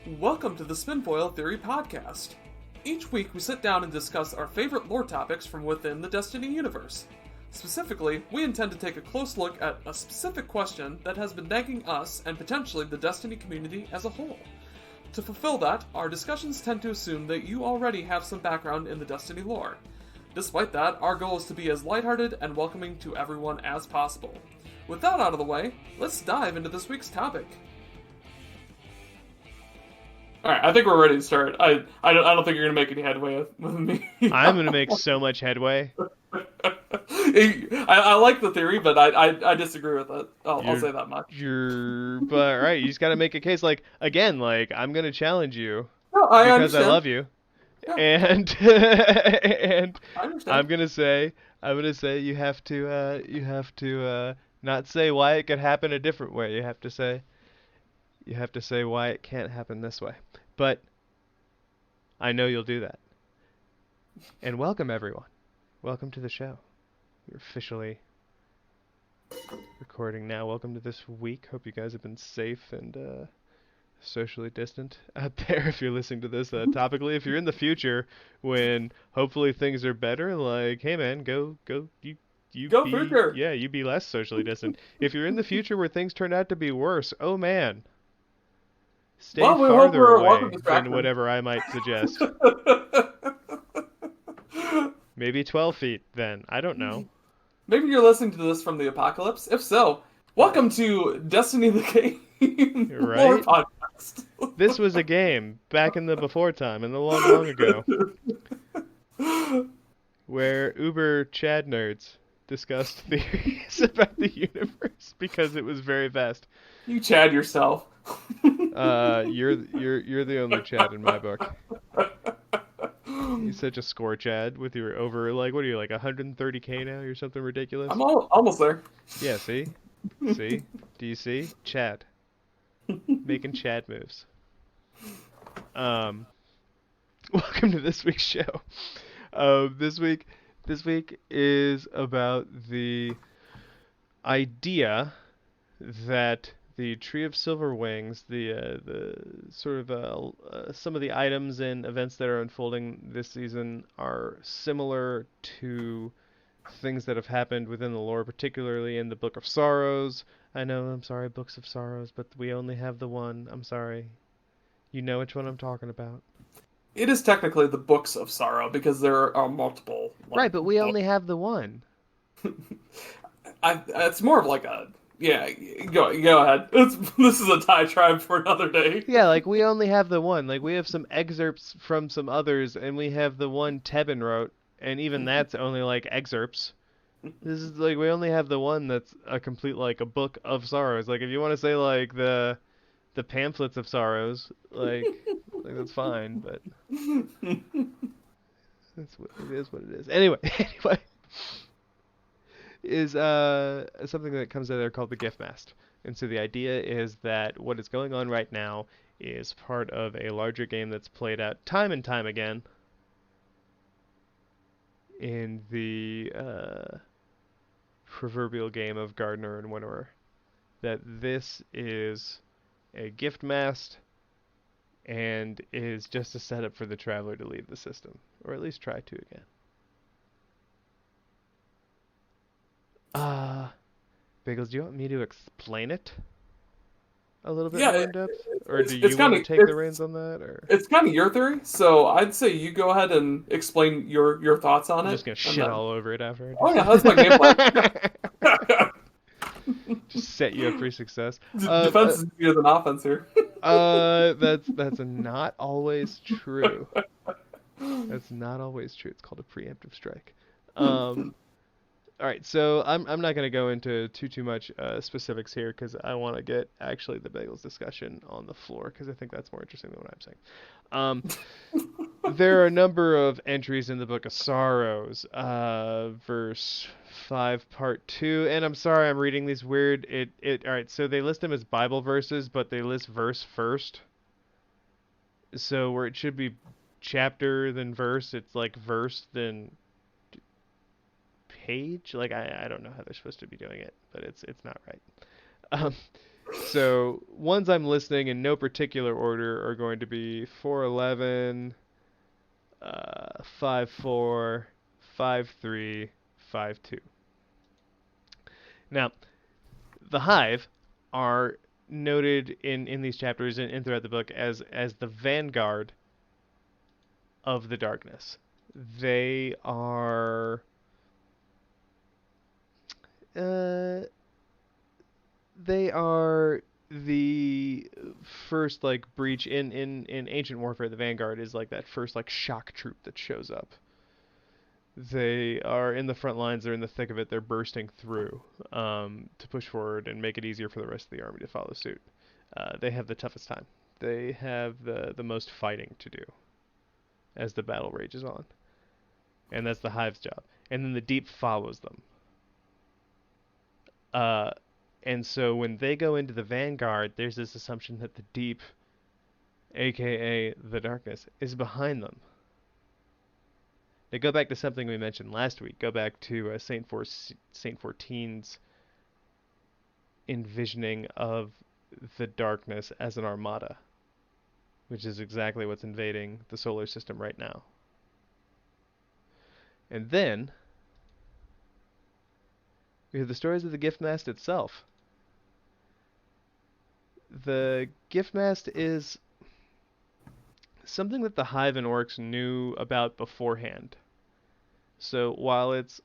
Welcome to the Spinfoil Theory Podcast. Each week we sit down and discuss our favorite lore topics from within the Destiny universe. Specifically, we intend to take a close look at a specific question that has been nagging us and potentially the Destiny community as a whole. To fulfill that, our discussions tend to assume that you already have some background in the Destiny lore. Despite that, our goal is to be as lighthearted and welcoming to everyone as possible. With that out of the way, let's dive into this week's topic. Alright, I think we're ready to start. I don't think you're going to make any headway with me. I'm going to make so much headway. I like the theory, but I disagree with it. I'll say that much. But right, you just got to make a case. I'm going to challenge you No, because I love you. Yeah. And I'm gonna say you have to not say why it could happen a different way. You have to say why it can't happen this way. But I know you'll do that. And welcome everyone. Welcome to the show. We're officially recording now. Welcome to this week. Hope you guys have been safe and socially distant out there if you're listening to this topically. If you're in the future when hopefully things are better, hey man, go you go be, future. Yeah, you be less socially distant. If you're in the future where things turn out to be worse, oh man, stay farther away than whatever I might suggest. Maybe 12 feet then. I don't know. Maybe you're listening to this from the apocalypse. If so, welcome to Destiny the Game right? podcast. This was a game back in the before time, in the long ago, where Uber Chad nerds discussed theories about the universe because it was very vast. You Chad yourself. You're the only Chad in my book. You're such a score Chad with your over what are you 130k now? You're something ridiculous. I'm almost there. Yeah, see? Do you see? Chad. Making Chad moves. Welcome to this week's show. This week is about the idea that the Tree of Silver Wings, the sort of some of the items and events that are unfolding this season are similar to things that have happened within the lore, particularly in the Book of Sorrows. I know, I'm sorry, Books of Sorrows, but we only have the one. I'm sorry. You know which one I'm talking about. It is technically the Books of Sorrow because there are multiple. Right, but we only have the one. It's more of yeah, go ahead. This is a diatribe for another day. Yeah, we only have the one. We have some excerpts from some others, and we have the one Tebin wrote, and even that's only excerpts. This is we only have the one that's a complete a book of sorrows. If you want to say the pamphlets of sorrows, that's fine, but it is what it is. Anyway. Is something that comes out of there called the Gift Mast. And so the idea is that what is going on right now is part of a larger game that's played out time and time again in the proverbial game of gardener and winnower. That this is a gift mast and is just a setup for the traveler to leave the system, or at least try to again. Bagels, do you want me to explain it a little bit more in depth? Or do you want to take the reins on that? Or it's kind of your theory, so I'd say you go ahead and explain your thoughts on it. I'm just going to shit all over it after. Oh yeah, that's my game plan. Just set you up for success. Defense is easier than offense here. That's not always true. That's not always true. It's called a preemptive strike. All right, so I'm not going to go into too much specifics here because I want to get actually the bagels discussion on the floor because I think that's more interesting than what I'm saying. There are a number of entries in the Book of Sorrows, verse 5, part 2, and I'm sorry I'm reading these weird. All right, so they list them as Bible verses, but they list verse first. So where it should be chapter then verse, it's verse then page. I don't know how they're supposed to be doing it, but it's not right. So ones I'm listing in no particular order are going to be 411, 54, 53, 52. Now, the Hive are noted in these chapters and throughout the book as the vanguard of the darkness. They are uh, they are the first like breach in ancient warfare. The vanguard is like that first like shock troop that shows up. They are in the front lines. They're in the thick of it. They're bursting through to push forward and make it easier for the rest of the army to follow suit. They have the toughest time. They have the most fighting to do as the battle rages on, and that's the Hive's job. And then the Deep follows them. Uh, and so when they go into the vanguard, there's this assumption that the Deep, aka the darkness, is behind them. They go back to something we mentioned last week. Go back to Saint 14's envisioning of the darkness as an armada, which is exactly what's invading the solar system right now. And then we have the stories of the Gift Mast itself. The Gift Mast is something that the Hive and Orcs knew about beforehand. So while it's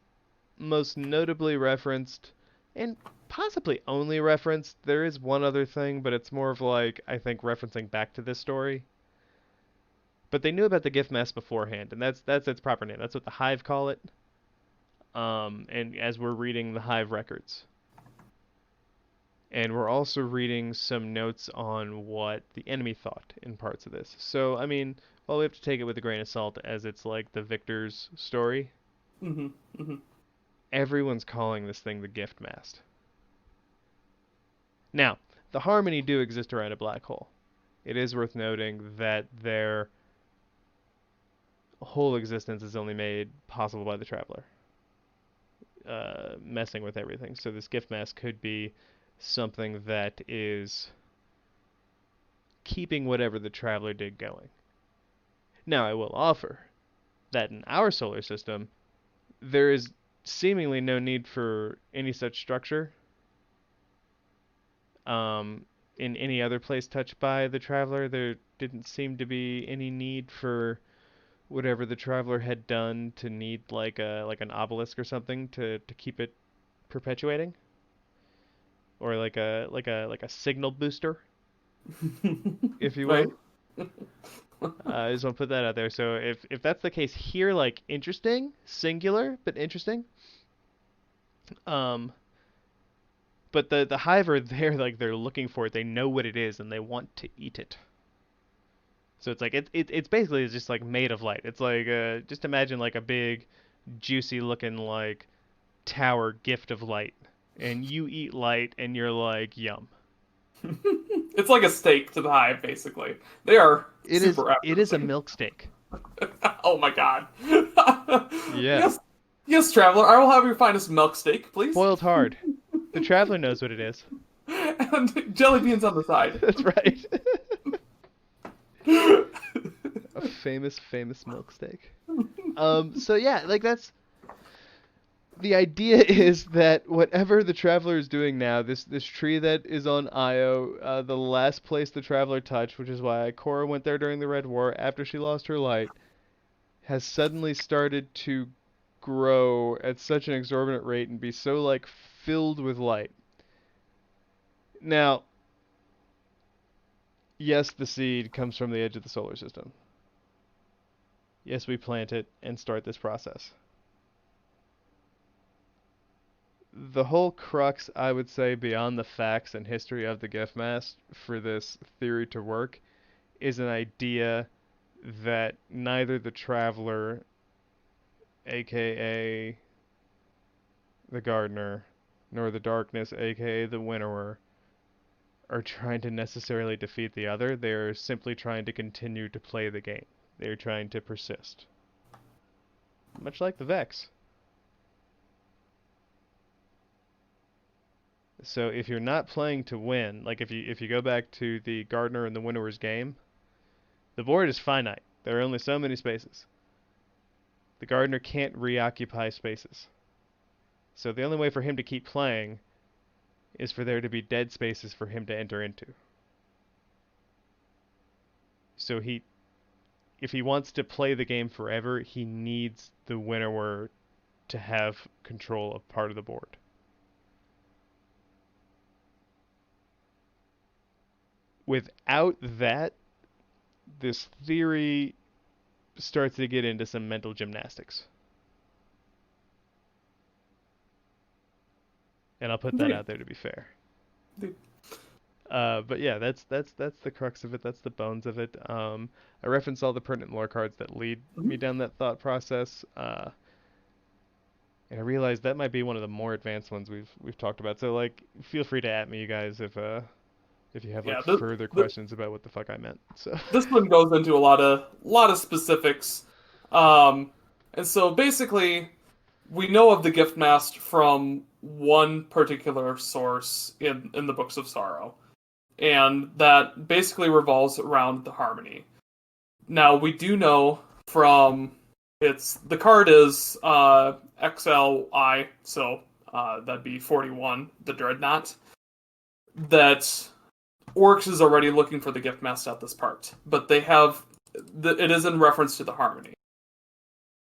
most notably referenced, and possibly only referenced, there is one other thing, but it's more of like, I think, referencing back to this story. But they knew about the Gift Mast beforehand, and that's its proper name. That's what the Hive call it. And as we're reading the Hive records. And we're also reading some notes on what the enemy thought in parts of this. So, I mean, well, we have to take it with a grain of salt as it's like the victor's story. Mm-hmm. Mm-hmm. Everyone's calling this thing the Gift Mast. Now, the Harmony do exist around a black hole. It is worth noting that their whole existence is only made possible by the Traveler. Messing with everything. So this Gift Mast could be something that is keeping whatever the Traveler did going. Now, I will offer that in our solar system, there is seemingly no need for any such structure in any other place touched by the Traveler. There didn't seem to be any need for whatever the Traveler had done to need like an obelisk or something to keep it perpetuating, or like a signal booster, if you Right. will. I just want to put that out there. So if that's the case here, like interesting, singular, but interesting. Um, but the Hive are there, like they're looking for it. They know what it is, and they want to eat it. So it's like it's basically just like made of light. It's like just imagine like a big, juicy looking like tower gift of light, and you eat light, and you're like yum. It's like a steak to the Hive, basically. They are It is super it is a appetizing. milk steak. Oh my god. Yeah, Yes, yes, traveler. I will have your finest milk steak, please, boiled hard. The Traveler knows what it is. and jelly beans on the side. That's right. A famous milk steak. So yeah, like that's the idea is that whatever the Traveler is doing now, this tree that is on Io, the last place the Traveler touched, which is why Korra went there during the Red War after she lost her light, has suddenly started to grow at such an exorbitant rate and be so like filled with light. Now, yes, the seed comes from the edge of the solar system. Yes, we plant it and start this process. The whole crux, I would say, beyond the facts and history of the Gift Mast for this theory to work is an idea that neither the Traveler, aka the Gardener, nor the Darkness, aka the Winnower, are trying to necessarily defeat the other. They're simply trying to continue to play the game. They're trying to persist. Much like the Vex. So if you're not playing to win, like if you go back to the gardener and the winnower's game, the board is finite. There are only so many spaces. The gardener can't reoccupy spaces. So the only way for him to keep playing is for there to be dead spaces for him to enter into. So if he wants to play the game forever, he needs the winnower to have control of part of the board. Without that, this theory starts to get into some mental gymnastics. And I'll put that out there to be fair. But yeah, that's the crux of it. That's the bones of it. I reference all the pertinent lore cards that lead me down that thought process. And I realize that might be one of the more advanced ones we've talked about. So like, feel free to at me, you guys, if you have further questions about what the fuck I meant. So this one goes into a lot of specifics, and so basically, we know of the Gift Mast from one particular source in the Books of Sorrow, and that basically revolves around the Harmony. Now we do know from the card is XLI, so that'd be 41, the Dreadnought, that Oryx is already looking for the Gift Mast at this part, but it is in reference to the Harmony.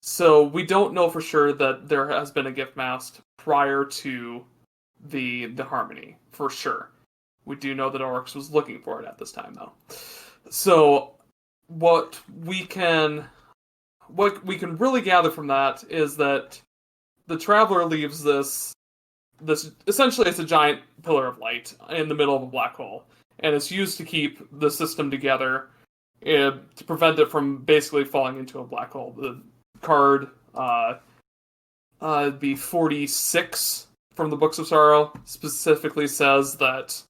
So we don't know for sure that there has been a Gift Mast prior to the Harmony, for sure. We do know that Oryx was looking for it at this time, though. So what we can really gather from that is that the Traveler leaves this essentially it's a giant pillar of light in the middle of a black hole, and it's used to keep the system together to prevent it from basically falling into a black hole. The card, the 46 from the Books of Sorrow specifically says that.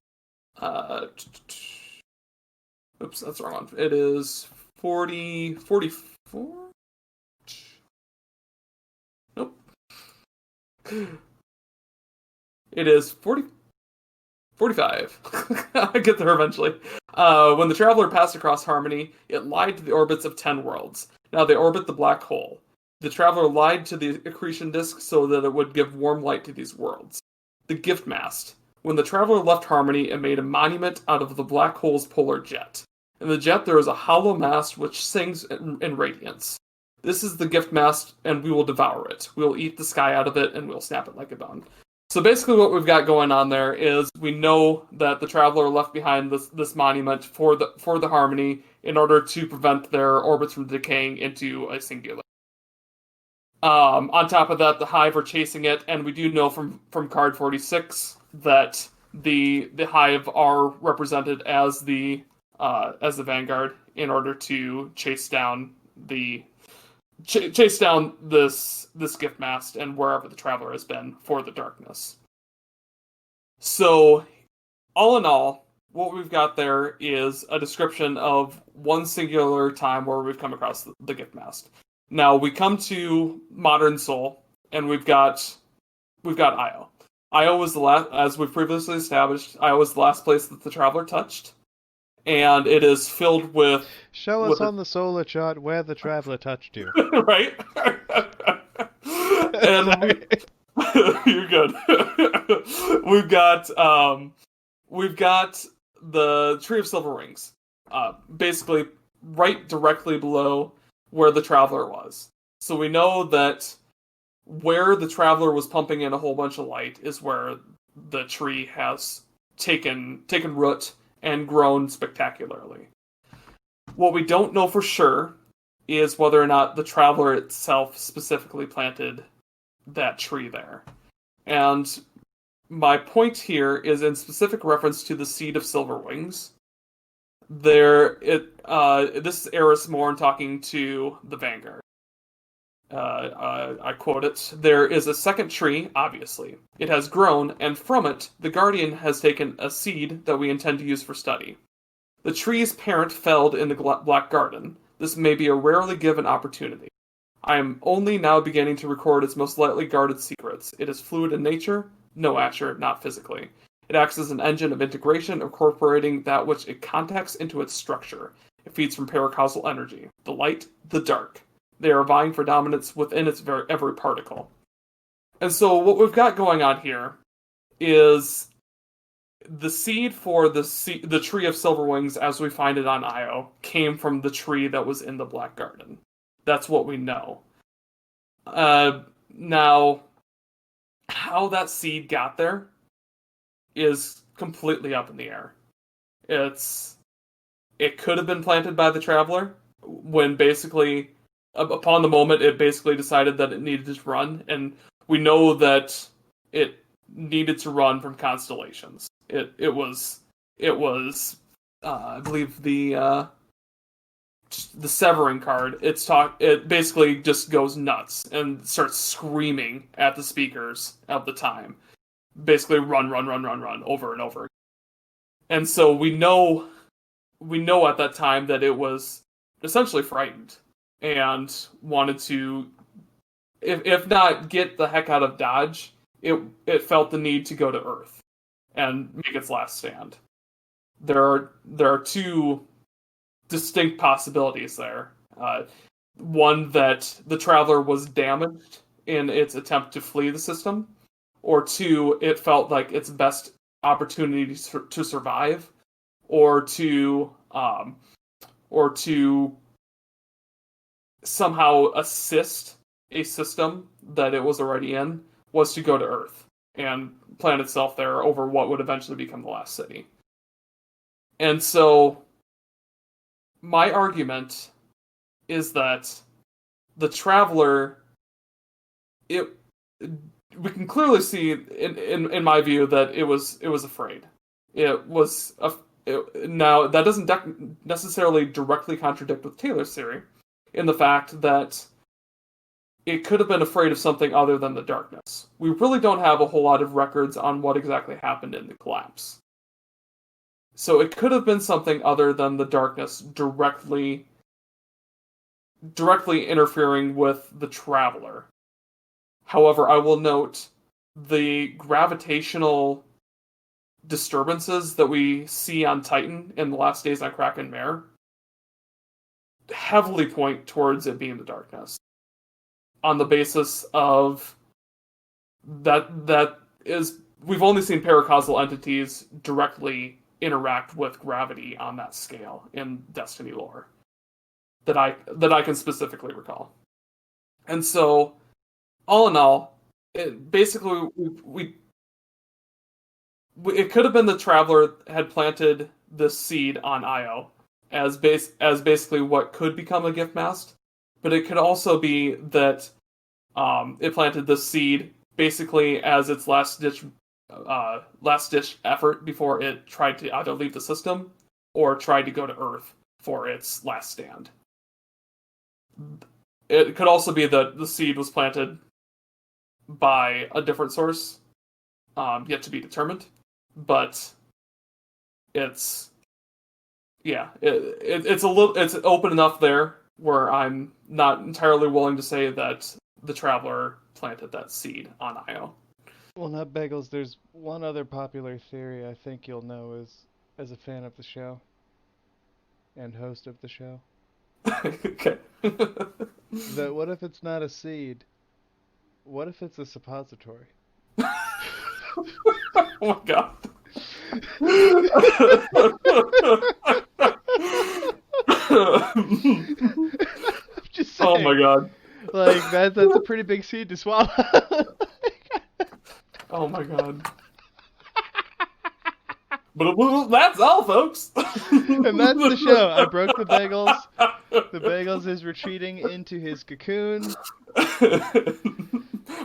Oops, that's the wrong one. It is 44? Nope. It is 45. I get there eventually. When the Traveler passed across Harmony, it lied to the orbits of 10 worlds. Now they orbit the black hole. The Traveler lied to the accretion disk so that it would give warm light to these worlds. The Gift Mast. When the Traveler left Harmony, it made a monument out of the black hole's polar jet. In the jet, there is a hollow mast which sings in radiance. This is the Gift Mast, and we will devour it. We will eat the sky out of it, and we'll snap it like a bone. So basically what we've got going on there is we know that the Traveler left behind this monument for the Harmony in order to prevent their orbits from decaying into a singular. On top of that, the Hive are chasing it, and we do know from card 46 that the Hive are represented as the Vanguard in order to chase down this Gift Mast and wherever the Traveler has been for the darkness. So, all in all, what we've got there is a description of one singular time where we've come across the Gift Mast. Now we come to Modern Sol, and we've got Io. Io was the last, as we've previously established. Io was the last place that the Traveler touched, and it is filled with. Show us on the solar chart where the Traveler touched you. Right. And you're good. We've got the Tree of Silver Rings, basically right directly below where the Traveler was. So we know that where the Traveler was pumping in a whole bunch of light is where the tree has taken root and grown spectacularly. What we don't know for sure is whether or not the Traveler itself specifically planted that tree there. And my point here is in specific reference to the Seed of Silver Wings. This is Eris Morn talking to the Vanguard. I quote it. There is a second tree, obviously. It has grown, and from it, the Guardian has taken a seed that we intend to use for study. The tree's parent felled in the Black Garden. This may be a rarely given opportunity. I am only now beginning to record its most lightly guarded secrets. It is fluid in nature, no Asher, not physically. It acts as an engine of integration, incorporating that which it contacts into its structure. It feeds from paracausal energy, the light, the dark. They are vying for dominance within its every particle. And so what we've got going on here is the seed for the tree of silver wings, as we find it on Io, came from the tree that was in the Black Garden. That's what we know. Now, how that seed got there is completely up in the air. It could have been planted by the Traveler when basically, upon the moment, it basically decided that it needed to run, and we know that it needed to run from constellations. It was I believe the Severing card. It basically just goes nuts and starts screaming at the speakers of the time. Basically run over and over. And so we know at that time that it was essentially frightened and wanted to, if not get the heck out of Dodge, it felt the need to go to Earth and make its last stand. There are two distinct possibilities there. One, that the Traveler was damaged in its attempt to flee the system, or two, it felt like its best opportunity to survive, or to somehow assist a system that it was already in, was to go to Earth and plant itself there over what would eventually become the last city. And so my argument is that the Traveler, we can clearly see in my view that it was afraid. Now that doesn't necessarily directly contradict with Taylor's theory, in the fact that it could have been afraid of something other than the darkness. We really don't have a whole lot of records on what exactly happened in the collapse. So it could have been something other than the darkness directly interfering with the Traveler. However, I will note the gravitational disturbances that we see on Titan in the last days on Kraken Mare heavily point towards it being the darkness. On the basis of that is, we've only seen paracausal entities directly interact with gravity on that scale in Destiny lore that I can specifically recall. And so, all in all, it could have been the Traveler had planted this seed on Io as basically what could become a Gift Mast, but it could also be that it planted this seed basically as its last ditch effort before it tried to either leave the system or tried to go to Earth for its last stand. It could also be that the seed was planted by a different source, yet to be determined. But it's open enough there where I'm not entirely willing to say that the Traveler planted that seed on Io. Well, not Bagels. There's one other popular theory I think you'll know as a fan of the show and host of the show. Okay. That what if it's not a seed? What if it's a suppository? Oh my god. Just saying, oh my god. Like that's a pretty big seed to swallow. Oh my god. But that's all, folks. And that's the show. I broke the Bagels. The Bagels is retreating into his cocoon.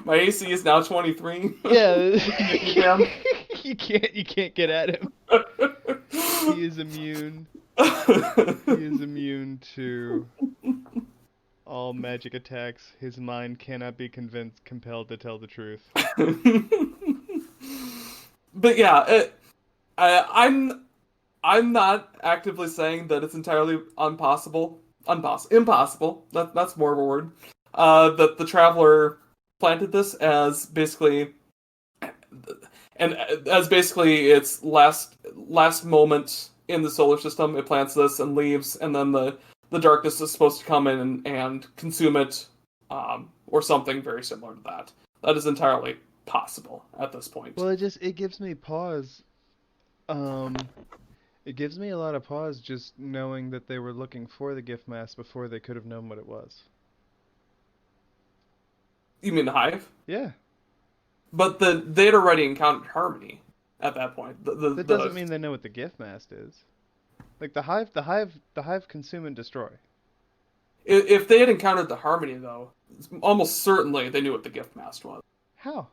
My AC is now 23. Yeah. You can't get at him. He is immune. He is immune to all magic attacks. His mind cannot be compelled to tell the truth. But yeah, I'm not actively saying that it's entirely impossible. That's more of a word. That the Traveler planted this as basically And as basically its last moment in the solar system, it plants this and leaves, and then the darkness is supposed to come in and consume it, or something very similar to that. That is entirely possible at this point. Well, it gives me pause. Um, it gives me a lot of pause just knowing that they were looking for the gift mask before they could have known what it was. You mean the Hive? Yeah, But they'd already encountered Harmony at that point. that doesn't mean they know what the gift mask is. Like the hive consume and destroy. If they had encountered the Harmony, though, almost certainly they knew what the Gift Mast was. How?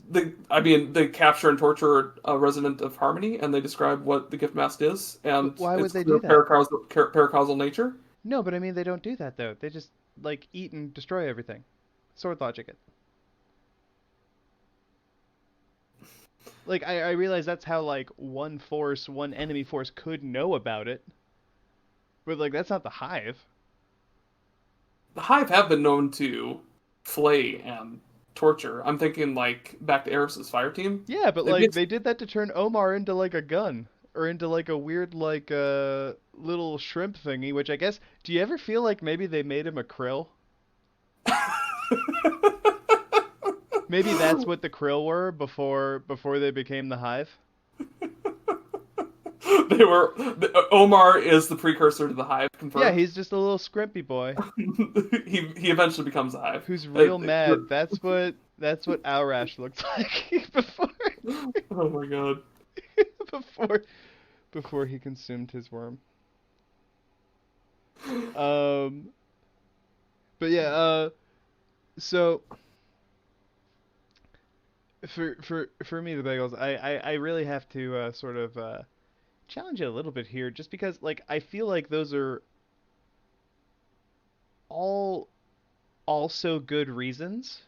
They capture and torture a resident of Harmony, and they describe what the Gift Mast is, and Why would its they do that? paracausal nature. No, but I mean they don't do that though. They just like eat and destroy everything. Sword logic it. Like I realize that's how like one enemy force could know about it. But like that's not the hive. The Hive have been known to flay and torture. I'm thinking like back to Eris's fire team. Yeah, but like they did that to turn Omar into like a gun or into like a weird like little shrimp thingy, which I guess do you ever feel like maybe they made him a krill? Maybe that's what the krill were before they became the hive. They were Omar is the precursor to the Hive. Confirmed. Yeah, he's just a little scrimpy boy. he eventually becomes a Hive. Who's real mad. That's what Alrash looked like before. Oh my god. before he consumed his worm. But yeah, so for me the bagels, I really have to sort of challenge you a little bit here just because like I feel like those are all also good reasons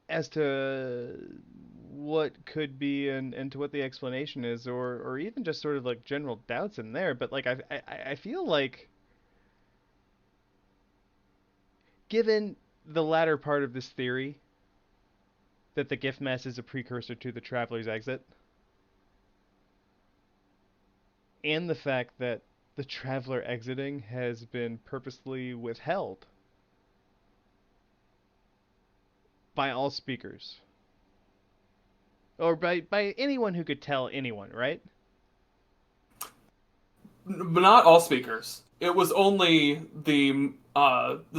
as to what could be and to what the explanation is or even just sort of like general doubts in there but like I feel like given the latter part of this theory that the gift mass is a precursor to the traveler's exit and the fact that the traveler exiting has been purposely withheld by all speakers. Or by anyone who could tell anyone, right? But not all speakers. It was only the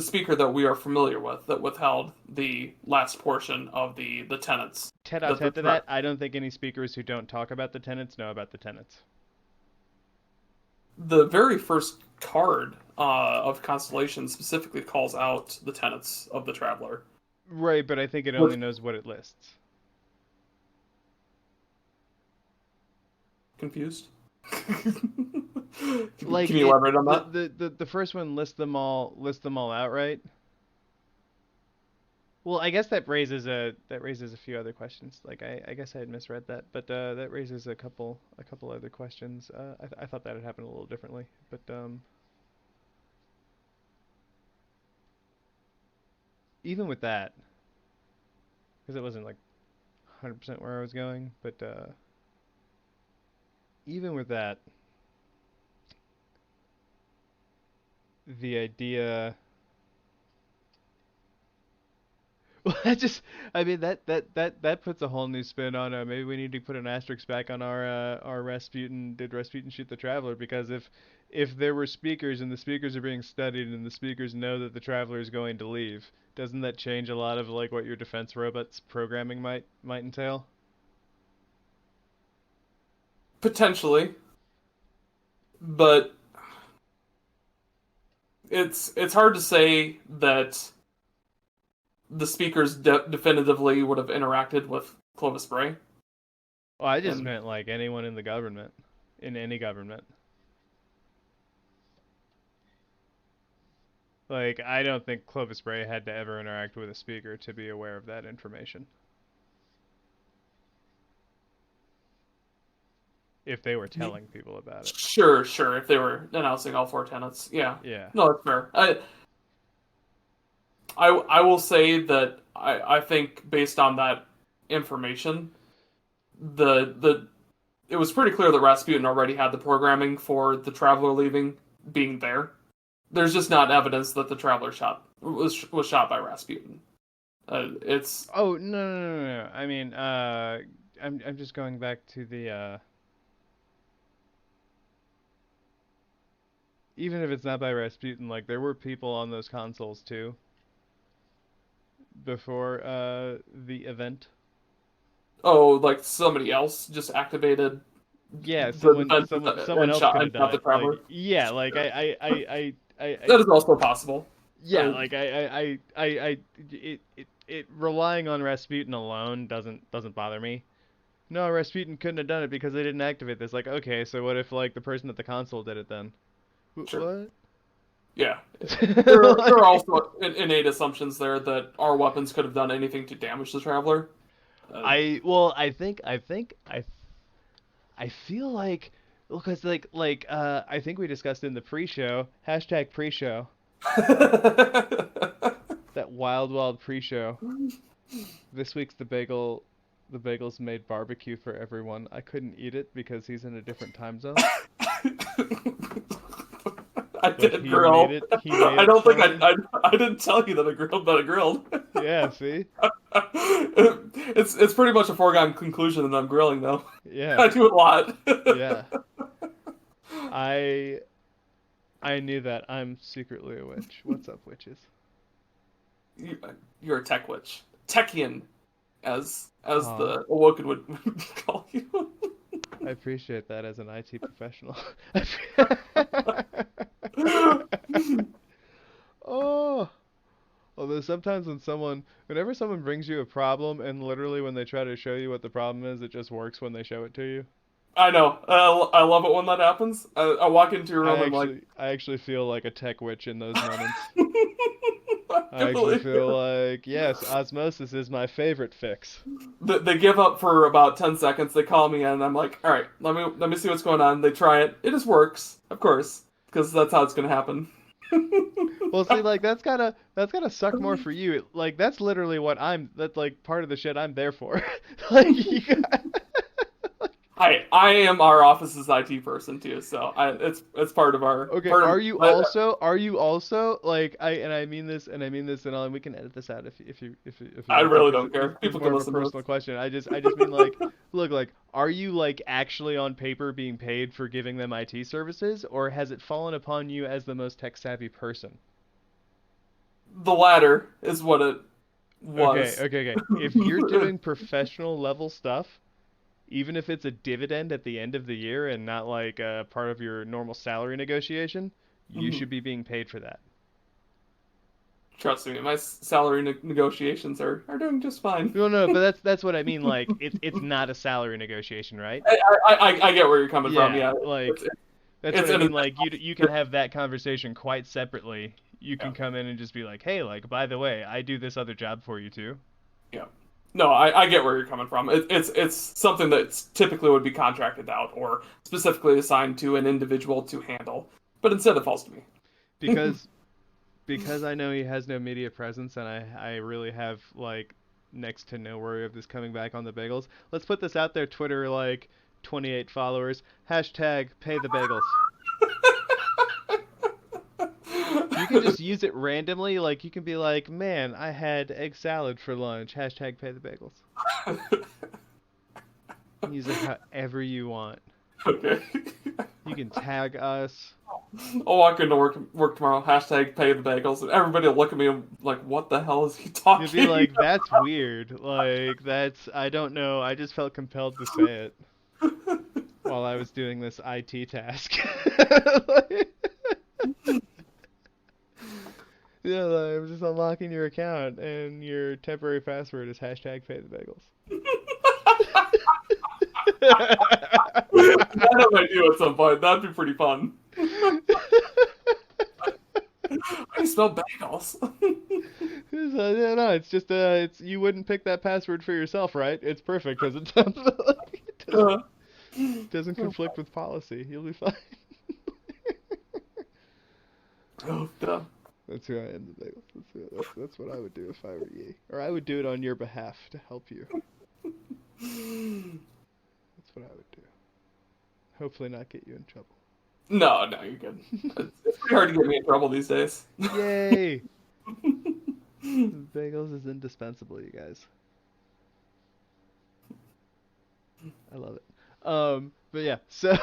speaker that we are familiar with that withheld the last portion of the tenets. Tete-a-tete to that, I don't think any speakers who don't talk about the tenets know about the tenets. The very first card of Constellation specifically calls out the tenets of the Traveler. Right, but I think it only knows what it lists. Confused? Like, can you elaborate on that? The first one lists them all outright. Well, I guess that raises a few other questions. Like I guess I had misread that, but that raises a couple other questions. I thought that had happened a little differently, but even with that, because it wasn't like 100% where I was going, but even with that, the idea. Well, I mean, that puts a whole new spin on maybe we need to put an asterisk back on our Rasputin, did Rasputin shoot the Traveler? Because if there were speakers and the speakers are being studied and the speakers know that the Traveler is going to leave, doesn't that change a lot of like what your defense robot's programming might entail? Potentially. But it's hard to say that the speakers definitively would have interacted with Clovis Bray. Well, I just meant like anyone in the government, in any government. Like, I don't think Clovis Bray had to ever interact with a speaker to be aware of that information. If they were telling people about it. Sure. If they were announcing all four tenets. Yeah. Yeah. No, that's fair. I will say that I think based on that information, it was pretty clear that Rasputin already had the programming for the Traveler leaving being there. There's just not evidence that the Traveler was shot by Rasputin. It's Oh no. I mean, I'm just going back to the even if it's not by Rasputin, like there were people on those consoles too before the event. like somebody else just activated Yeah, the defense someone and else could have done shot the it. Like, Traveler. yeah, like That is also possible. yeah, like it relying on Rasputin alone doesn't bother me. No, Rasputin couldn't have done it because they didn't activate this. Like, okay, so what if like the person at the console did it then? Sure. What? Yeah. There are also innate assumptions there that our weapons could have done anything to damage the Traveler. I feel like, because I think we discussed in the pre-show, hashtag pre-show, that wild pre-show. This week's the Bagels made barbecue for everyone. I couldn't eat it because he's in a different time zone. I did grill. He made I don't think me. I didn't tell you that I grilled. Yeah, see? It's pretty much a foregone conclusion that I'm grilling though. Yeah. I do it a lot. Yeah. I knew that. I'm secretly a witch. What's up, witches? You're a tech witch. Techian, as the Awoken would call you. I appreciate that as an IT professional. Oh. Although sometimes whenever someone brings you a problem and literally when they try to show you what the problem is, it just works when they show it to you. I know. I love it when that happens. I walk into your room and I'm like... I actually feel like a tech witch in those moments. I actually feel like, yes, osmosis is my favorite fix. They give up for about 10 seconds. They call me in and I'm like, all right, let me see what's going on. They try it. It just works, of course, because that's how it's going to happen. Well, see, like that's gotta suck more for you. Like that's literally that's like part of the shit I'm there for. Like you got... I am our office's IT person too, so it's part of our. Okay, are you also like I mean this and we can edit this out if you I really don't care. People can more of a listen to personal question. I just mean like look, like are you like actually on paper being paid for giving them IT services, or has it fallen upon you as the most tech savvy person? The latter is what it was. Okay. If you're doing professional level stuff, even if it's a dividend at the end of the year and not like a part of your normal salary negotiation, you should be being paid for that. Trust me, my salary negotiations are doing just fine. No, but that's what I mean. Like it's not a salary negotiation, right? I get where you're coming from. Yeah, like that's what I mean. Like you can have that conversation quite separately. You can come in and just be like, hey, like by the way, I do this other job for you too. Yeah. No, I get where you're coming from. It's something that typically would be contracted out or specifically assigned to an individual to handle, but instead it falls to me. Because I know he has no media presence and I really have like next to no worry of this coming back on the Bagels. Let's put this out there, Twitter, like 28 followers. Hashtag pay the Bagels. You can just use it randomly. Like you can be like, man, I had egg salad for lunch. Hashtag pay the Bagels. Use it however you want. Okay. You can tag us. I'll walk into work tomorrow. Hashtag pay the Bagels, and everybody will look at me and like, what the hell is he talking? You'll be like, that's weird. Like I don't know. I just felt compelled to say it while I was doing this IT task. Yeah, like, I'm just unlocking your account, and your temporary password is hashtag pay the Bagels. That I might do at some point. That'd be pretty fun. I spell bagels. No, it's just you wouldn't pick that password for yourself, right? It's perfect because it doesn't conflict with policy. You'll be fine. Oh, duh. That's who I am, the Bagels. That's what I would do if I were ye. Or I would do it on your behalf to help you. That's what I would do. Hopefully not get you in trouble. No, you're good. It's pretty hard to get me in trouble these days. Yay! Bagels is indispensable, you guys. I love it. But yeah, so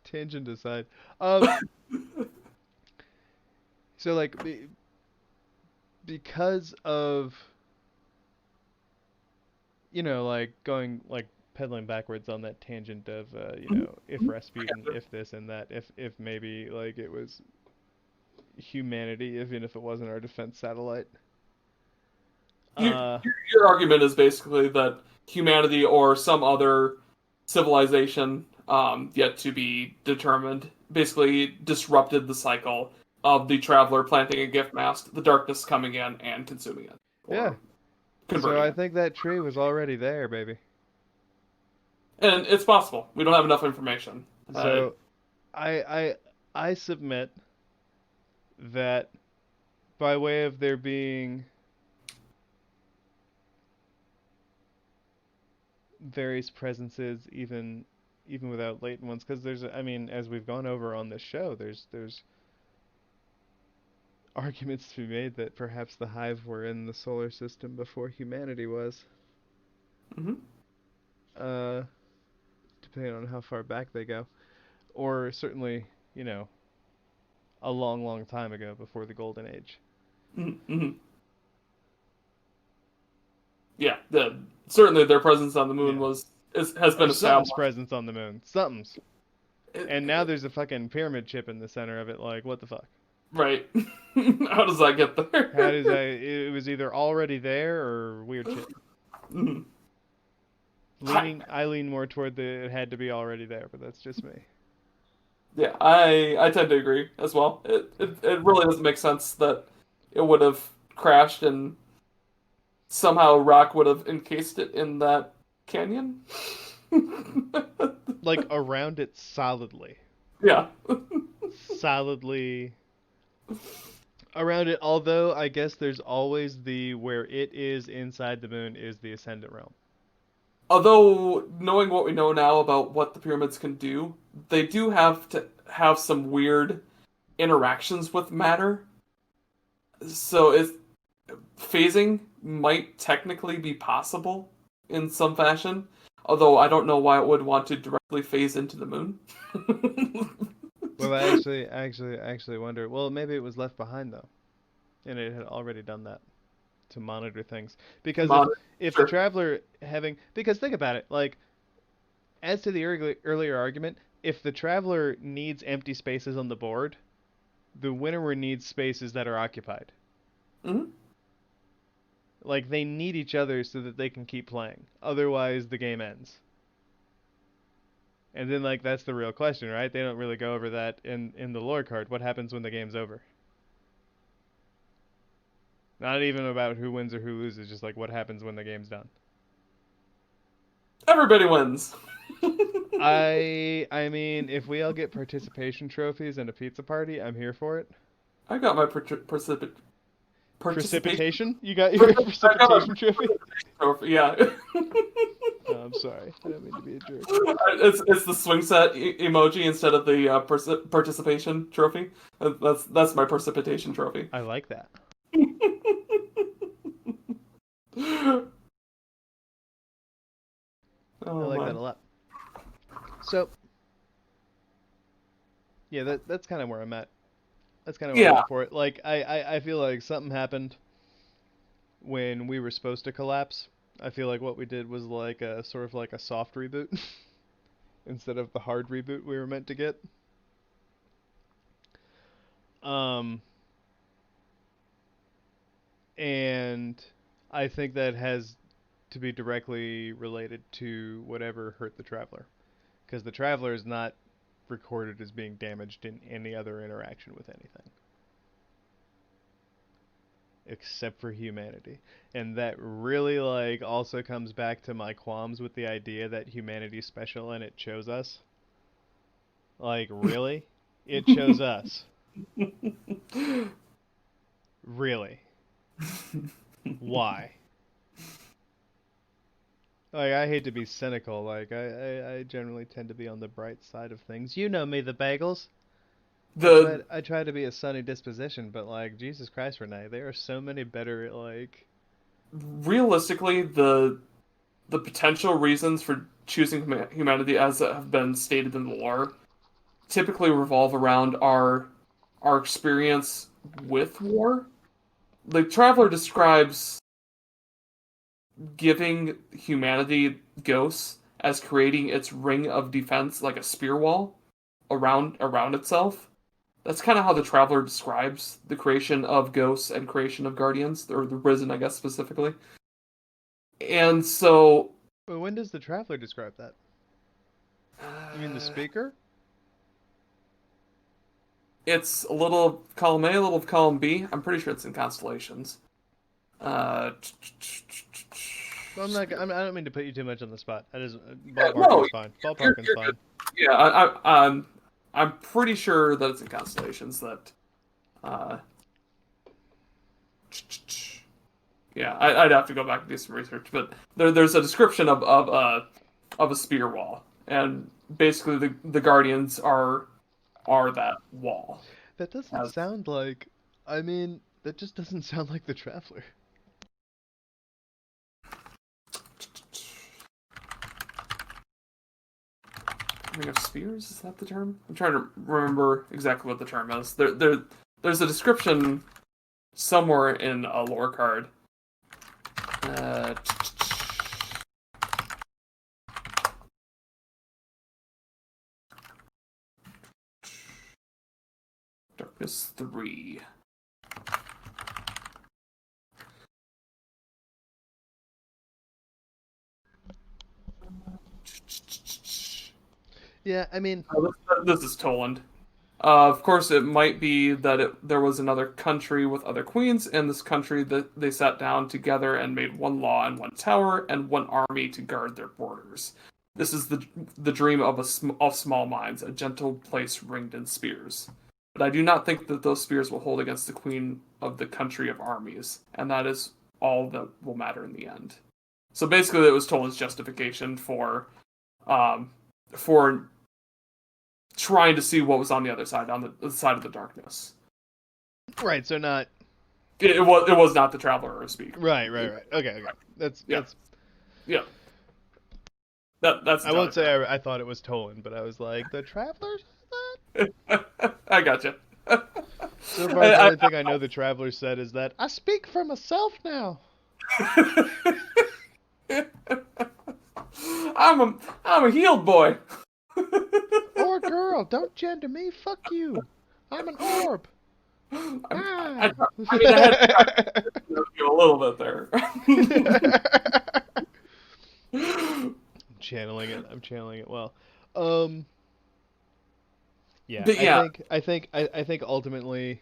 tangent aside, so like because of like going like pedaling backwards on that tangent of if Rasputin, if this and that, if maybe like it was humanity, even if it wasn't our defense satellite. Your argument is basically that humanity or some other civilization, yet to be determined, basically disrupted the cycle of the traveler planting a gift mast, the darkness coming in and consuming it. Yeah. So I think that tree was already there, baby. And it's possible. We don't have enough information. So I submit that by way of there being various presences, even without latent ones, because there's, I mean, as we've gone over on this show, there's arguments to be made that perhaps the Hive were in the solar system before humanity was. Mm-hmm. Depending on how far back they go, or certainly, a long, long time ago before the Golden Age. Mm-hmm. Yeah, certainly their presence on the moon has been established. Something's presence on the moon. Something's. And now there's a fucking pyramid chip in the center of it. Like, what the fuck? Right. How does that get there? It was either already there or weird shit. Mm-hmm. I lean more toward it had to be already there, but that's just me. Yeah, I tend to agree as well. It really doesn't make sense that it would have crashed and somehow rock would have encased it in that canyon. Like around it solidly. Yeah. Solidly around it, although I guess there's always where it is inside the moon is the ascendant realm. Although, knowing what we know now about what the pyramids can do, they do have to have some weird interactions with matter. So phasing might technically be possible in some fashion. Although I don't know why it would want to directly phase into the moon. Well, I actually wonder. Well, maybe it was left behind though, and it had already done that to monitor things. Because if the traveler because think about it, like as to the earlier argument, if the traveler needs empty spaces on the board, the winnower needs spaces that are occupied. Mm-hmm. Like they need each other so that they can keep playing. Otherwise, the game ends. And then, like, that's the real question, right? They don't really go over that in the lore card. What happens when the game's over? Not even about who wins or who loses, just like what happens when the game's done. Everybody wins. I mean, if we all get participation trophies and a pizza party, I'm here for it. I got my Precipitation? You got your precipitation trophy? Yeah. Oh, I'm sorry. I don't mean to be a jerk. It's the swing set emoji instead of the participation trophy. That's my precipitation trophy. I like that. I like that a lot. So, yeah, that's kind of where I'm at. That's kind of where I'm at for it. Like, I feel like something happened when we were supposed to collapse. I feel like what we did was like a sort of like a soft reboot instead of the hard reboot we were meant to get. And I think that has to be directly related to whatever hurt the Traveler. Because the Traveler is not recorded as being damaged in any other interaction with anything. Except for humanity. And that really, like, also comes back to my qualms with the idea that humanity's special and it chose us. Like, really? It chose us. Really? Why? Like, I hate to be cynical. Like, I generally tend to be on the bright side of things. You know me, the bagels. The I try to be a sunny disposition, but like, Jesus Christ, Renee, there are so many better like. realistically, the potential reasons for choosing humanity as have been stated in the lore typically revolve around our experience with war. The Traveler describes giving humanity ghosts as creating its ring of defense like a spear wall around itself. That's kind of how the Traveler describes the creation of ghosts and creation of guardians, or the Risen, I guess, specifically. And so But when does the traveler describe that? You mean the speaker? it's a little of column A, a little of column B. I'm pretty sure it's in constellations. Uh, Well, I don't mean to put you too much on the spot. That is no, ballparking's fine. Ballparking's you're fine. good. Yeah, I'm pretty sure that it's in constellations that. Uh, yeah, I'd have to go back and do some research, but there's a description of a spear wall, and basically the guardians are that wall. That doesn't As sound like. I mean, that just doesn't sound like the traveler. Ring of Spears, is that the term? I'm trying to remember exactly what the term is. There's a description somewhere in a lore card. Uh, Darkness 3. Yeah, I mean, This is Toland. Of course, it might be that there was another country with other queens, and this country that they sat down together and made one law and one tower and one army to guard their borders. This is the dream of of small minds, a gentle place ringed in spears. But I do not think that those spears will hold against the queen of the country of armies, and that is all that will matter in the end. So basically, it was Toland's justification um, for trying to see what was on the other side, on the side of the darkness. right. So not. It was not the Traveler or Speak. Right. Okay. That's Yeah. that's. Yeah. That's. I won't say I thought it was Toland, but I was like, the traveler said that. I gotcha. that. So far, the only thing I know the traveler said is that I speak for myself now. I'm a healed boy. Or girl, don't gender me. Fuck you. I'm an orb. I mean, I had to a little bit there. I'm channeling it. I'm channeling it well. Um. Yeah, But yeah, I think ultimately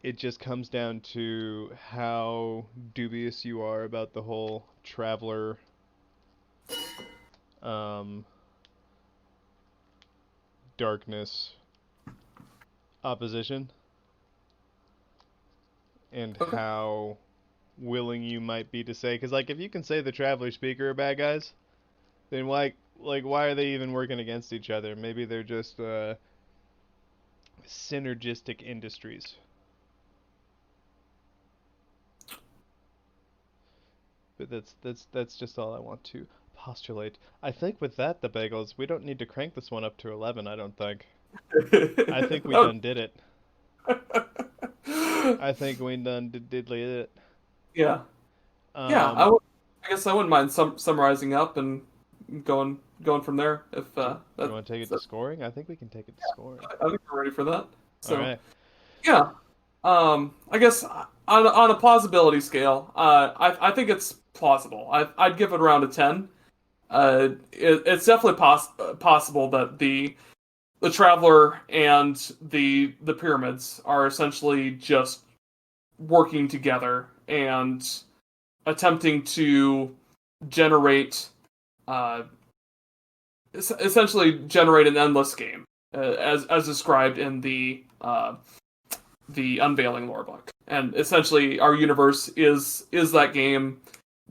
it just comes down to how dubious you are about the whole traveler um darkness opposition and okay. how willing you might be to say, because like if you can say the traveler speaker are bad guys, then why are they even working against each other? Maybe they're just synergistic industries. But that's just all I want to postulate. I think with that, the bagels, we don't need to crank this one up to 11. I don't think. I think we Oh. done did it. I think we done diddly it. Yeah. Yeah, Um, I guess I wouldn't mind summarizing up and going from there if you want to take it to scoring? I think we can take it to scoring. I think we're ready for that. All So right. yeah, I guess on a plausibility scale, I think it's plausible. I'd give it around a 10. It's definitely possible that the Traveler and the pyramids are essentially just working together and attempting to generate essentially generate an endless game as described in the Unveiling lore book. And essentially, our universe is that game,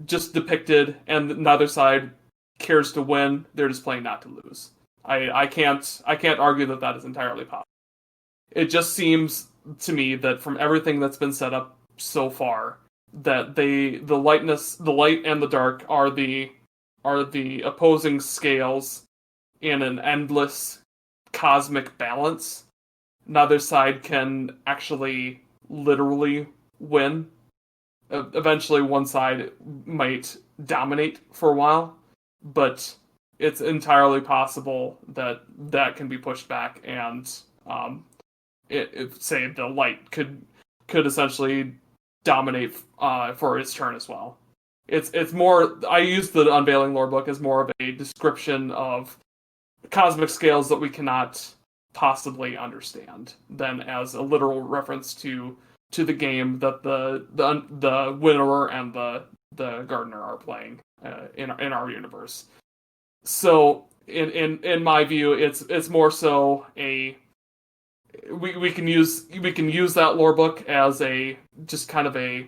just depicted, and neither side cares to win. They're just playing not to lose. I can't argue that is entirely possible. It just seems to me that from everything that's been set up so far, that the light and the dark are the opposing scales in an endless cosmic balance. Neither side can actually literally win. Eventually, one side might dominate for a while, but it's entirely possible that can be pushed back, and say the light could essentially dominate for its turn as well. It's more. I use the Unveiling lore book as more of a description of cosmic scales that we cannot possibly understand than as a literal reference to the game that the Winnower and the Gardener are playing in our universe. So in my view, it's more so a we can use that lore book as a just kind of a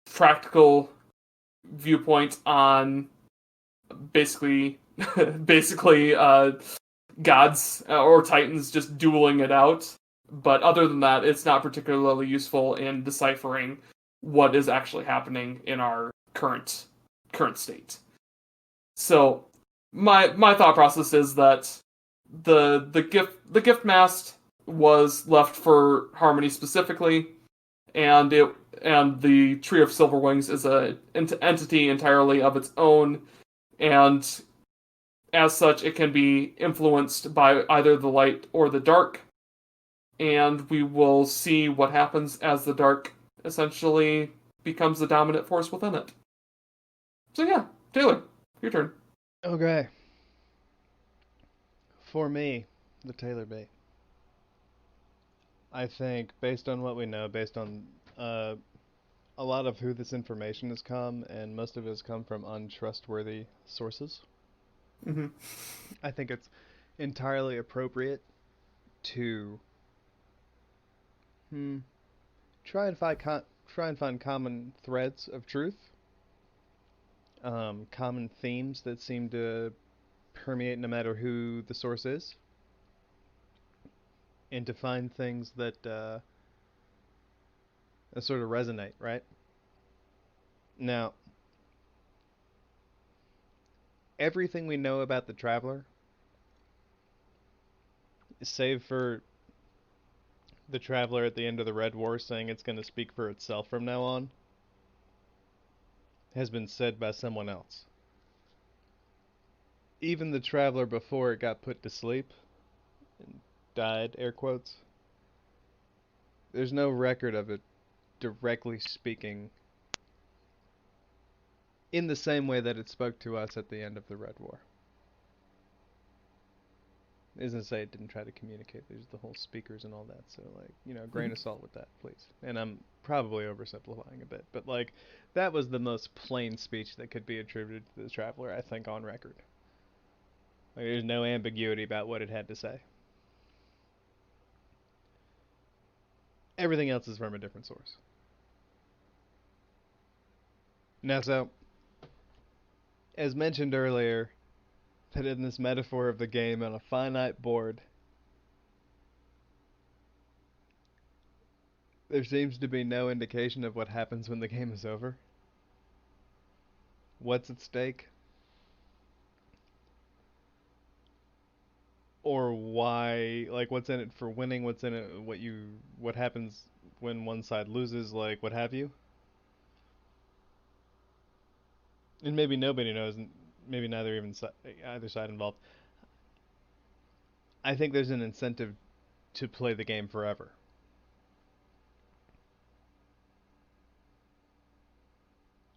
practical viewpoint on basically gods or titans just dueling it out. But other than that, it's not particularly useful in deciphering what is actually happening in our current state. So my thought process is that the gift mast was left for Harmony specifically, and the Tree of Silver Wings is a entity entirely of its own, and as such, it can be influenced by either the light or the dark, and we will see what happens as the dark essentially becomes the dominant force within it. So yeah, Taylor, your turn. Okay. For me, the Taylor-B. I think, based on what we know, based on a lot of who this information has come, and most of it has come from untrustworthy sources, Mm-hmm. I think it's entirely appropriate to try and find common threads of truth, common themes that seem to permeate no matter who the source is, and to find things that sort of resonate, right? Now, everything we know about the Traveler, save for the Traveler at the end of the Red War saying it's going to speak for itself from now on, has been said by someone else. Even the Traveler before it got put to sleep and died, air quotes, there's no record of it directly speaking in the same way that it spoke to us at the end of the Red War. It doesn't say it didn't try to communicate. There's the whole speakers and all that. So, grain of salt with that, please. And I'm probably oversimplifying a bit. But, that was the most plain speech that could be attributed to the Traveler, I think, on record. There's no ambiguity about what it had to say. Everything else is from a different source. Now, so, as mentioned earlier, that in this metaphor of the game on a finite board, there seems to be no indication of what happens when the game is over. What's at stake? Or why, what's in it for winning, what's in it, what happens when one side loses, what have you. And maybe nobody knows, and maybe either side involved. I think there's an incentive to play the game forever.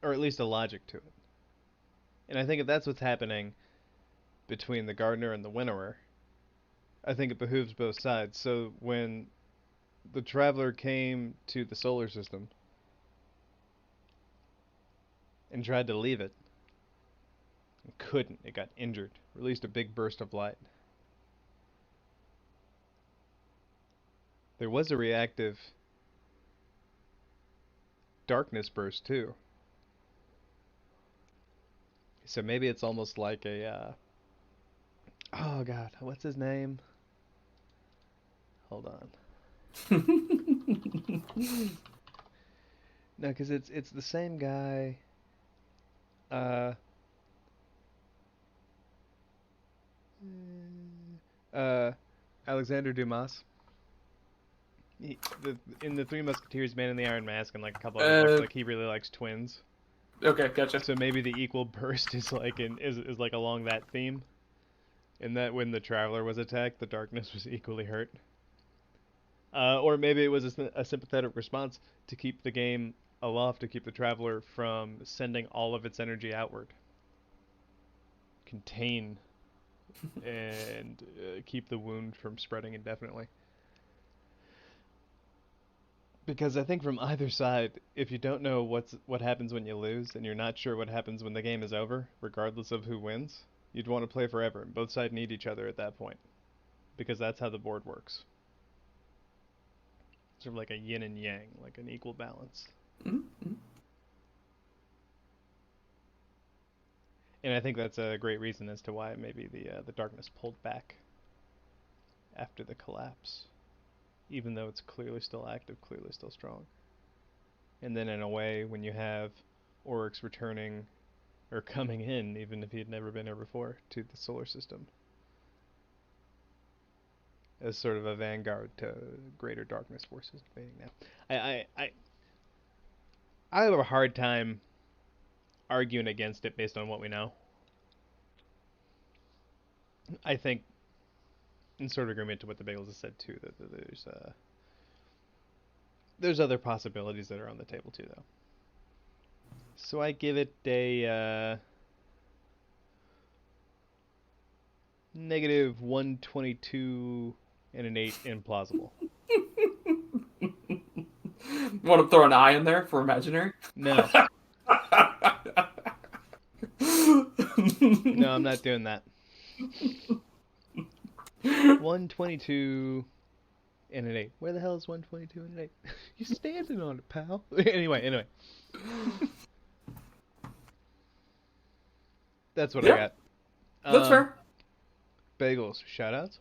Or at least a logic to it. And I think if that's what's happening between the Gardener and the Winnower, I think it behooves both sides. So when the Traveler came to the solar system and tried to leave it, and couldn't, it got injured, released a big burst of light. There was a reactive darkness burst too. So maybe it's almost like a oh god, what's his name? Hold on. No, because it's the same guy. Uh, uh, Alexander Dumas. In the Three Musketeers, Man in the Iron Mask, and like a couple other books, like he really likes twins. Okay, gotcha. So maybe the equal burst is like is like along that theme, in that when the Traveler was attacked, the darkness was equally hurt. Or maybe it was a sympathetic response to keep the game aloft, to keep the Traveler from sending all of its energy outward. Contain and keep the wound from spreading indefinitely. Because I think from either side, if you don't know what happens when you lose, and you're not sure what happens when the game is over, regardless of who wins, you'd want to play forever. And both sides need each other at that point, because that's how the board works. Sort of like a yin and yang, like an equal balance. Mm-hmm. And I think that's a great reason as to why maybe the darkness pulled back after the collapse, even though it's clearly still active, clearly still strong. And then in a way, when you have Oryx returning or coming in, even if he had never been here before, to the solar system as sort of a vanguard to greater darkness forces invading now. I have a hard time arguing against it based on what we know. I think, in sort of agreement to what TheBagelz has said too, that there's other possibilities that are on the table too, though. So I give it a negative 122 and an 8 implausible. Want to throw an eye in there for imaginary? No. No, I'm not doing that. 122 and an 8. Where the hell is 122 and an 8? You're standing on it, pal. Anyway. That's what I got. That's fair. Bagels, shoutouts?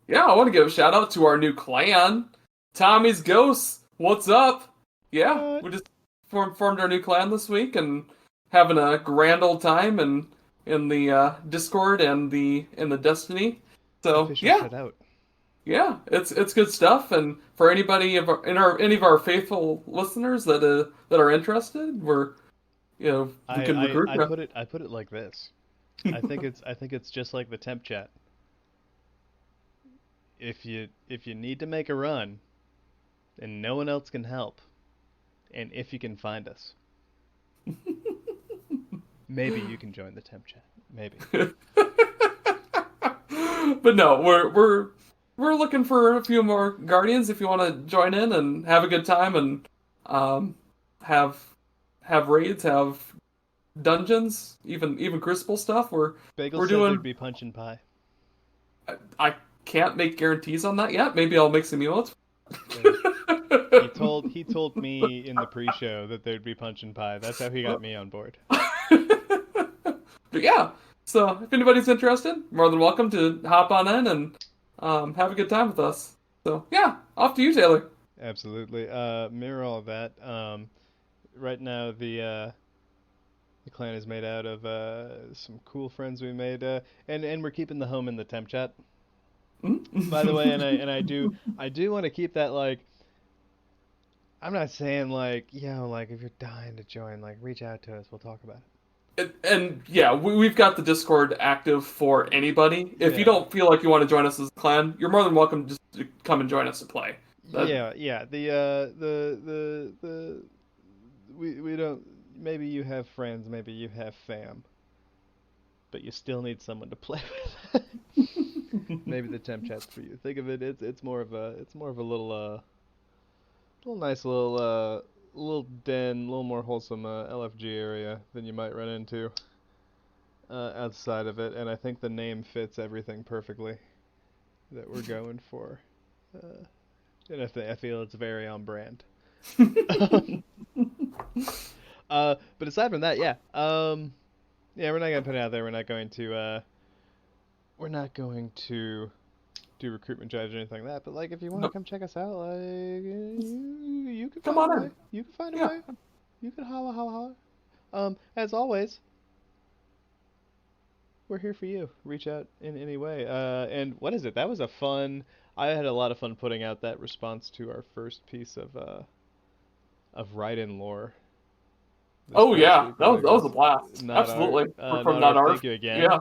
Yeah, I want to give a shout out to our new clan, Tommy's Ghosts. What's up? Yeah, What? we just formed our new clan this week and having a grand old time and in the Discord and in the Destiny. So Official yeah, shout out. yeah, it's good stuff. And for anybody any of our faithful listeners that are interested, we can recruit I them. put it like this. I think it's just like the temp chat. If you need to make a run and no one else can help, and if you can find us, maybe you can join the temp chat. Maybe. But no, we're looking for a few more Guardians if you want to join in and have a good time and have raids, have dungeons, even Crucible stuff. Bagel We're said doing. there'd be punch and pie. I can't make guarantees on that yet. Maybe I'll make some emotes. He told me in the pre-show that there'd be punch and pie. That's how he got me on board. But yeah, so if anybody's interested, more than welcome to hop on in and have a good time with us. So yeah, off to you, Taylor. Absolutely. Mirror all of that. Right now the clan is made out of some cool friends we made, and we're keeping the home in the temp chat. By the way, and I do want to keep that, like, I'm not saying like, like if you're dying to join, like reach out to us, we'll talk about it. And yeah, we've got the Discord active for anybody. If you don't feel like you want to join us as a clan, you're more than welcome just to come and join us to play. Yeah. We don't. Maybe you have friends, maybe you have fam, but you still need someone to play with. Maybe the temp chat's for you. Think of it. It's more of a little nice little den, little more wholesome LFG area than you might run into outside of it. And I think the name fits everything perfectly that we're going for. And I feel it's very on brand. But aside from that, yeah. Yeah, we're not gonna put it out there. We're not going to do recruitment drives or anything like that. But like, if you want to come check us out, like, you can Come find a on way. in. You can find a Yeah. way. You can holla, holla, holla. As always, we're here for you. Reach out in any way. And what is it? That was a fun. I had a lot of fun putting out that response to our first piece of write-in lore. This Oh past yeah, week, that was a blast. not art. Absolutely. From Not Not art. Arf. Thank you again. Yeah.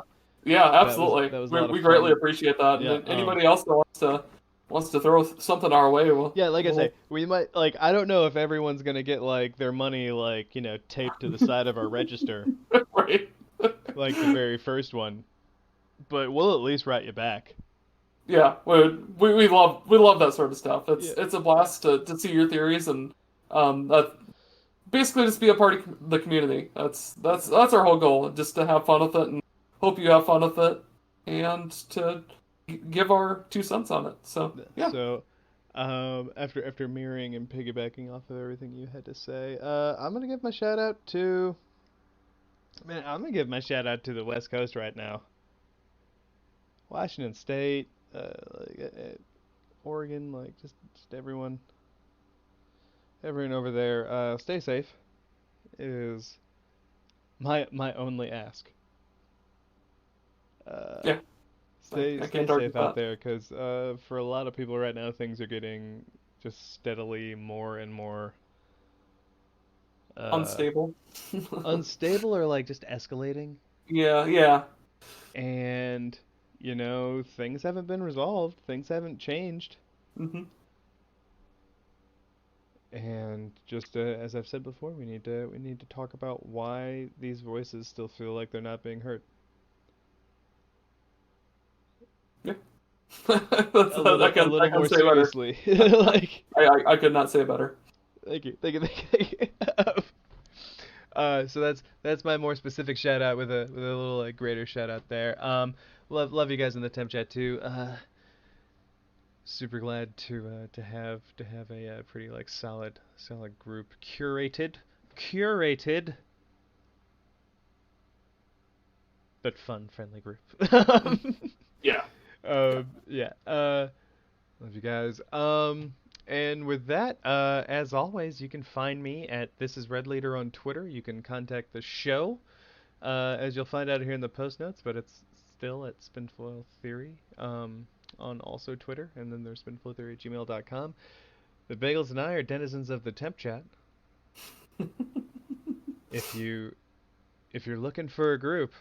Yeah, absolutely. That was a We, lot of we greatly fun. appreciate that. Yeah. And anybody else that wants to throw something our way, Yeah, like I say, we might like. I don't know if everyone's gonna get like their money like taped to the side of our register, right. like the very first one, but we'll at least write you back. Yeah, we love that sort of stuff. Yeah. It's a blast to see your theories and that basically just be a part of the community. That's our whole goal, just to have fun with it and hope you have fun with it and to give our 2 cents on it. So yeah. So, after mirroring and piggybacking off of everything you had to say, I'm gonna give my shout out to. Man, I'm gonna give my shout out to the West Coast right now. Washington State, Oregon, like just everyone over there. Stay safe is my only ask. Yeah. Stay I can't argue safe out that. there, because for a lot of people right now, things are getting just steadily more and more Unstable. unstable, or like just escalating. Yeah. And things haven't been resolved, things haven't changed, hmm and just as I've said before, we need to talk about why these voices still feel like they're not being heard. Yeah. A little I can more say better. seriously. Like, I could not say better. thank you. So that's my more specific shout out with a little like greater shout out there. Love you guys in the temp chat too. Super glad to have a pretty like solid group curated, but fun, friendly group. Yeah. Yeah. Love you guys. And with that, as always, you can find me at This Is Red Leader on Twitter. You can contact the show, as you'll find out here in the post notes, but it's still at Spinfoil Theory, on also Twitter, and then there's spinfoiltheory@gmail.com. The Bagels and I are denizens of the temp chat. If you're looking for a group,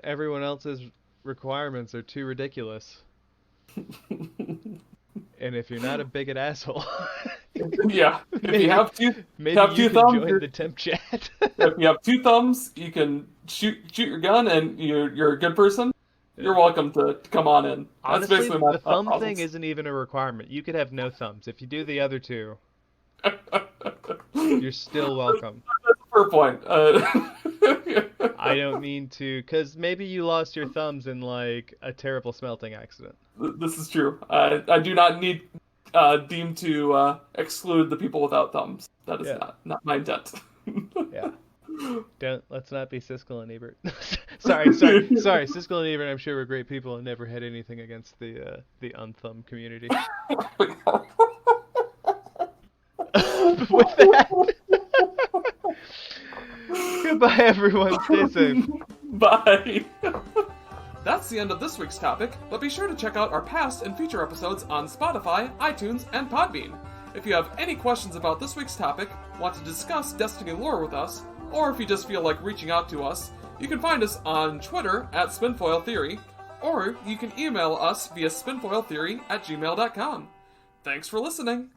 everyone else's requirements are too ridiculous. And if you're not a bigot asshole, Yeah. If you have two maybe thumbs, join the temp chat. if you have 2 thumbs, you can shoot your gun, and you're a good person. You're welcome to come on in. That's Honestly, basically my the thumb process. thing isn't even a requirement. You could have no thumbs. If you do the other 2, you're still welcome. That's a fair point. I don't mean to, because maybe you lost your thumbs in like a terrible smelting accident. This is true. I do not need deem to exclude the people without thumbs. That is not my intent. Yeah. Let's not be Siskel and Ebert. Sorry. Siskel and Ebert, I'm sure, were great people and never had anything against the unthumbed community. With that, goodbye, everyone. Stay safe. Bye. That's the end of this week's topic, but be sure to check out our past and future episodes on Spotify, iTunes, and Podbean. If you have any questions about this week's topic, want to discuss Destiny lore with us, or if you just feel like reaching out to us, you can find us on Twitter at Spinfoil Theory, or you can email us via spinfoiltheory@gmail.com. Thanks for listening.